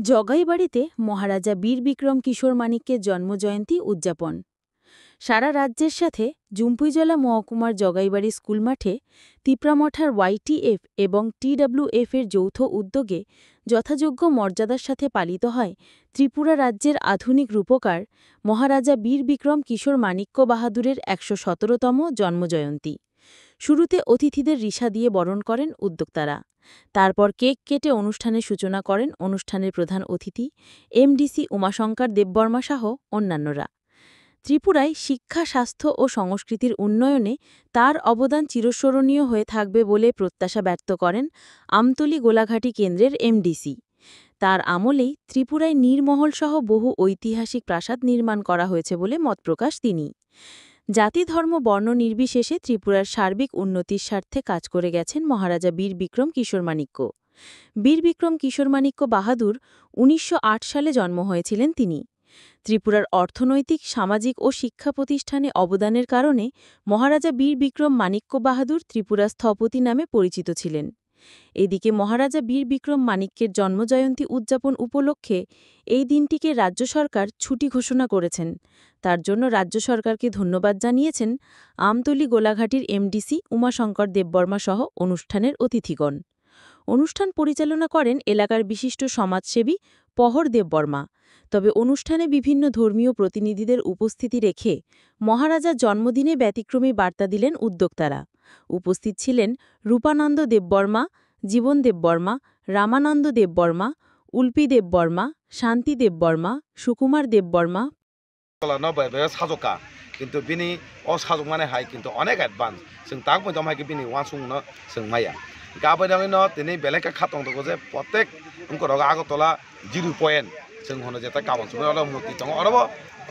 জগাইবাড়িতে মহারাজা বীর বিক্রম কিশোর মানিক্যের জন্মজয়ন্তী উদযাপন। সারা রাজ্যের সাথে জুম্পুইজলা মহকুমার জগাইবাড়ি স্কুলমাঠে তিপ্রামঠার YTF এবং TWF এর যৌথ উদ্যোগে যথাযোগ্য মর্যাদার সাথে পালিত হয় ত্রিপুরা রাজ্যের আধুনিক রূপকার মহারাজা বীর বিক্রম কিশোর মানিক্য বাহাদুরের ১১৭তম জন্মজয়ন্তী। শুরুতে অতিথিদের রিসা দিয়ে বরণ করেন উদ্যোক্তারা। তারপর কেক কেটে অনুষ্ঠানের সূচনা করেন অনুষ্ঠানের প্রধান অতিথি MDC উমাশঙ্কর দেববর্মা সহ অন্যান্যরা। ত্রিপুরায় শিক্ষা, স্বাস্থ্য ও সংস্কৃতির উন্নয়নে তার অবদান চিরস্মরণীয় হয়ে থাকবে বলে প্রত্যাশা ব্যক্ত করেন আমতলী গোলাঘাটি কেন্দ্রের MDC। তার আমলেই ত্রিপুরায় নীরমহল সহ বহু ঐতিহাসিক প্রাসাদ নির্মাণ করা হয়েছে বলে মত প্রকাশ তিনি। জাতি, ধর্ম, বর্ণ নির্বিশেষে ত্রিপুরার সার্বিক উন্নতির স্বার্থে কাজ করে গেছেন মহারাজা বীর বিক্রম কিশোর মানিক্য। বীর বিক্রম কিশোর মানিক্য বাহাদুর ১৯০৮ সালে জন্ম হয়েছিলেন তিনি। ত্রিপুরার অর্থনৈতিক, সামাজিক ও শিক্ষা প্রতিষ্ঠানে অবদানের কারণে মহারাজা বীর বিক্রম মানিক্য বাহাদুর ত্রিপুরা স্থপতি নামে পরিচিত ছিলেন। এদিকে মহারাজা বীর বিক্রম মানিক্যের জন্মজয়ন্তী উদযাপন উপলক্ষে এই দিনটিকে রাজ্য সরকার ছুটি ঘোষণা করেছেন। তার জন্য রাজ্য সরকারকে ধন্যবাদ জানিয়েছেন আমতলী গোলাঘাটির MDC উমাশঙ্কর দেববর্মা সহ অনুষ্ঠানের অতিথিগণ। অনুষ্ঠান পরিচালনা করেন এলাকার বিশিষ্ট সমাজসেবী পহর দেববর্মা। তবে অনুষ্ঠানে বিভিন্ন ধর্মীয় প্রতিনিধিদের উপস্থিতি রেখে মহারাজার জন্মদিনে ব্যতিক্রমী বার্তা দিলেন উদ্যোক্তারা। উপস্থিত ছিলেন রূপানন্দ দেববর্মা, জীবন দেববর্মা, রামানন্দ দেববর্মা, উল্পি দেববর্মা, শান্তি দেববর্মা, সুকুমার দেববর্মা। কিন্তু বিনি অসাজক মানে হাই কিন্তু অনেক অ্যাডভান্স जों ताक मोजां हाय बिनि वासुंनो जों माया गाबैदाङैनो दिनै बेलेका खातं दङ जे प्रत्येक उनकराव आगरतला 0 पॉइंट जों होनो जेता गाबोन सुनो अल मुति दङ अरबो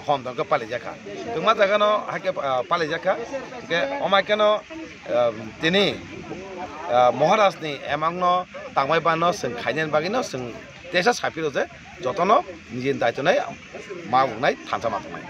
हम दङ पाले जाखा जों मा जागानो हाके पाले जाखा के अमाकेनो दिनै महाराजनि एमांनो तांबाय बानो जों खायनेन बागिनो जों देशा साफिरो जे जतनो निजे दायित्व नाय मावनाय थांजा मावनाय